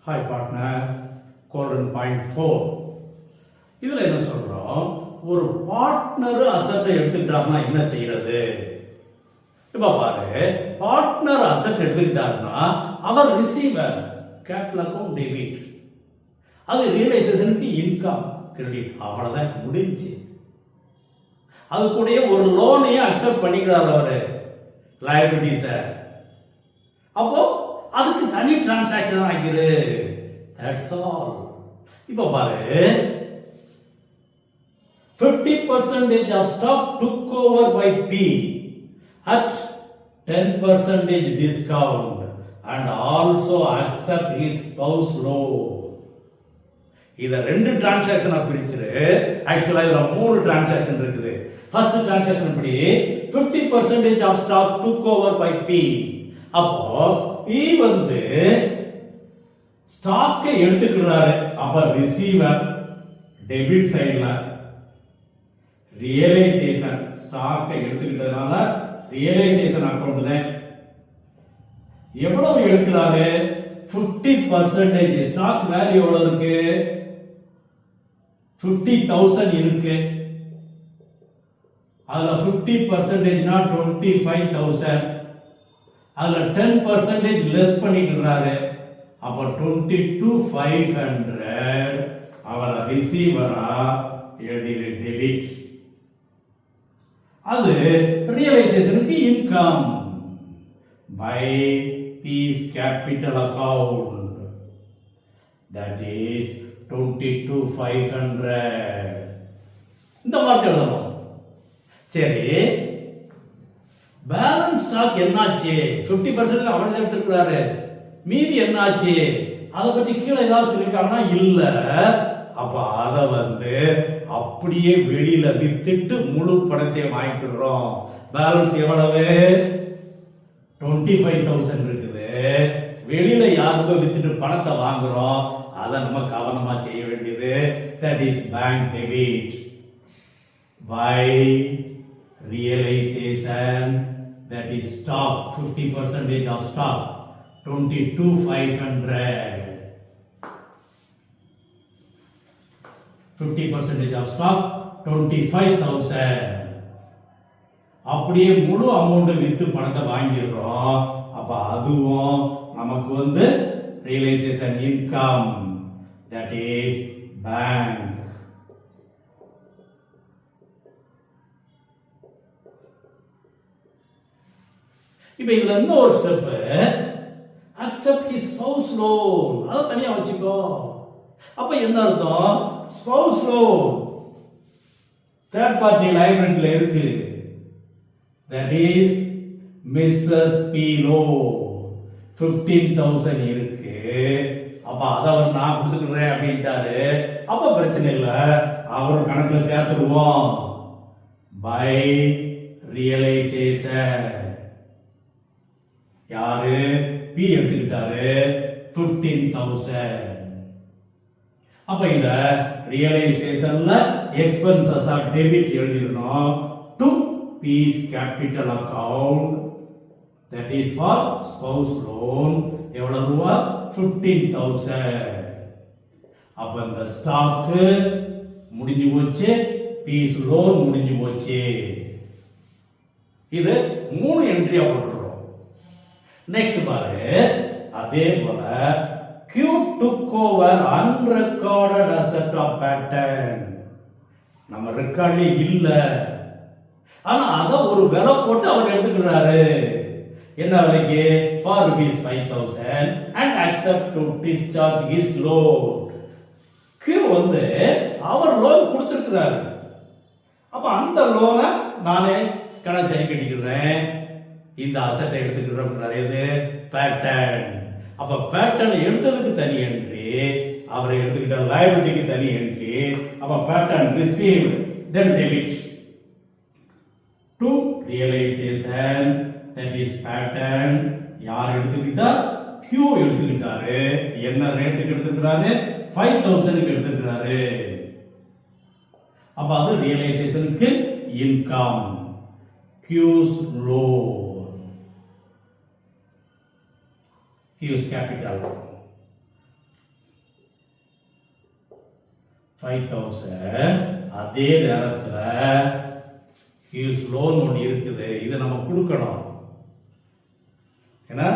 Hi partner, quadrant point 4. இதுல என்ன சொல்றோம்? ஒரு பார்ட்னர் அசெட்டை எடுத்துக்கிட்டாருன்னா என்ன செய்யறது? இப்ப பாரு, பார்ட்னர் அசெட் எடுத்துக்கிட்டாருன்னா அவர் ரிசீவர், கேபிட்டல் அக்கவுண்ட் டெபிட். அது ரியலைசேஷனுக்கு இன்கம் கிரெடிட். அவ்வளவுதான் முடிஞ்சு. அது கூட ஒரு லோனையும் அக்செப்ட் பண்ணிக்கிறார் அவரு, லைபிலிட்டிஸ. அப்போ அதுக்கு தனி டிரான்சாக்ஷன் ஆகிரு. That's all. இப்ப பாரு, 50% of stock took over by P at 10% discount and also accept his spouse loan. இத ரெண்டு டிரான்சாக்ஷனா பிரிச்சிரு. ஆக்சுவலா இதுல மூணு டிரான்சாக்ஷன் இருக்குது. ஃபர்ஸ்ட் டிரான்சாக்ஷன் எப்படி? 50% of stock took over by P. அப்போ P வந்து ஸ்டாக்கை எடுத்துக்கிறாரு. அப்ப ரிசீவர் டெபிட் சைடுல, ரியலைசேஷன் ஸ்டாக்கை எடுத்துக்கிட்டதுனால ரியலைசேஷன் அக்கவுண்ட் தான். எவ்வளவு எடுக்கிறாரு? 50%. ஸ்டாக் வேல்யூ எவ்வளவு இருக்கு? 50,000 இருக்கு. அதுல 50%னா 25,000. அதுல 10% லெஸ் பண்ணிக்கிறாரு. அப்ப 22,500 அவரை ரிசீவரா எழுதிரு டெபிட். அது ரியலைசேஷனுக்கு income by fees capital account. That is 22,500. இந்த மாதிரி எழுதணும். சரி, பேலன்ஸ் ஸ்டாக் என்னாச்சு? 50% அவரே எடுத்துக்கிறாரு. மீதி என்னாச்சு? அதை பற்றி கீழே ஏதாவது சொல்லிருக்காங்கன்னா இல்ல. அப்ப அதை வந்து அப்படியே வெளியில வித்துட்டு முழு பணத்தையும் வாங்கிக்கிறோம். பேலன்ஸ் எவ்வளவு? 25,000 இருக்குது. வெளியில யாருக்கோ வித்துட்டு பணத்தை வாங்குறோம். அதை நம்ம கவனமா செய்ய வேண்டியது. That is bank debit by realisation. That is stock, 50% of stock, 22,500. 50% of stock, 25,000. அப்படியே முழு அமௌண்ட் வித்து பணத்தை வாங்கிடுறோம். அப்ப அதுவும் நமக்கு வந்து realisation income. That is bank. இப்ப இதுல இன்னும் ஒரு step, accept his spouse loan. அத தனியா வச்சுக்கோ. அப்ப என்ன அர்த்தம்? ஸ்பௌஸ் லோன் தேர்ட் பார்ட்டி லைபிலிட்டில இருக்கு. That is Mrs B loan 15,000 இருக்கு. அப்ப அத அவர் நான் கொடுத்துக்கிறேன் அப்படின்ட்டாரு. அப்ப பிரச்சனை இல்ல, அவர் கணக்குல சேர்த்துருவோம். By realisation. யாரு? பி எடுத்துக்கிட்டாரு 15,000. அப்ப இத ரியலைசேஷன்ல எக்ஸ்பென்சஸ் ஆர் டெபிட் எழுதிடணும். To fees capital account. That is for spouse loan. எவ்வளவு ரூபா? 15,000. அப்ப இந்த ஸ்டாக் முடிஞ்சு போச்சு, பீஸ் லோன் முடிஞ்சு போச்சு. இது மூணு என்ட்ரியா போட்டுருக்கோம். நெக்ஸ்ட் பாரு, அதே போல Q took over unrecorded asset of pattern. நம்ம ரெக்கார்ட்ல இல்ல, ஆனா அத ஒரு விலை போட்டு அவர் எடுத்துக்கிறாரு. என்ன விலைக்கு? for rupees 5,000 and accept to discharge his loan. Q வந்து அவர் லோன் கொடுத்திருக்கிறாரு. அப்ப அந்த லோனை நானே கணக்கு சரி கட்டிக்கிறேன். இந்த அசெட்டை எடுத்துக்கிறோம். எது? பேட்டர்ன். அப்ப பேட்டர்ன் எடுத்ததுக்கு தனி என்ட்ரி, அவரை எடுத்துக்கிட்ட லைபிலிட்டிக்கு தனி என்ட்ரி. அப்ப பேட்டர்ன் received, then debit to realisation. That is பேட்டர்ன். யார் எடுத்துக்கிட்டா? Q எடுத்துக்கிட்டாரு. என்ன ரேட்டுக்கு எடுத்துக்கிறாரு? 5,000க்கு எடுத்துக்கிறாரு. அப்ப அது ரியலைசேஷனுக்கு income. Q's loan. Q's capital. 5,000. அதே நேரத்துல கியூஸ் லோன் ஒன்று இருக்குது, இதை நம்ம கொடுக்கணும். ஏன்னா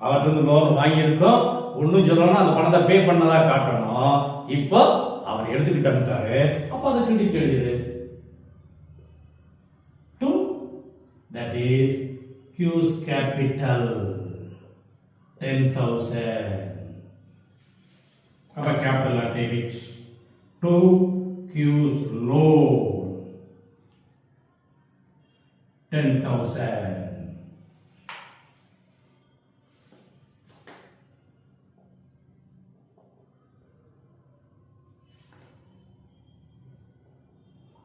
அவர்கிட்ட லோன் வாங்கியிருக்கோம், ஒன்றும் சொல்லணும், அந்த பணத்தை பே பண்ணதா காட்டணும். இப்போ அவர் எடுத்துக்கிட்டாரு, அப்போ அதை கிரெடிட் எழுதிரு. To that is Q's capital 10,000. அப்போ capital debit to Q's loan 10,000.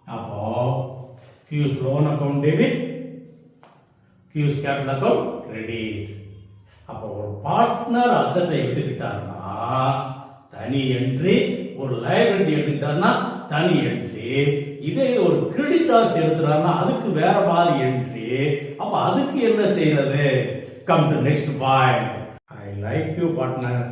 அப்போ Q's loan account debit, Q's capital account credit. அப்போ ஒரு பார்ட்னர் அசெட்டை எடுத்துக்கிட்டாருன்னா தனி என்ட்ரி, ஒரு லைபிலிட்டி எடுத்துக்கிட்டாருன்னா தனி என்ட்ரி. இதே ஒரு கிரெடிட்டார்ஸ் எடுத்துறாருன்னா அதுக்கு வேற மாதிரி என்ட்ரி. அப்ப அதுக்கு என்ன செய்யறது? Come to next point. I like you partner.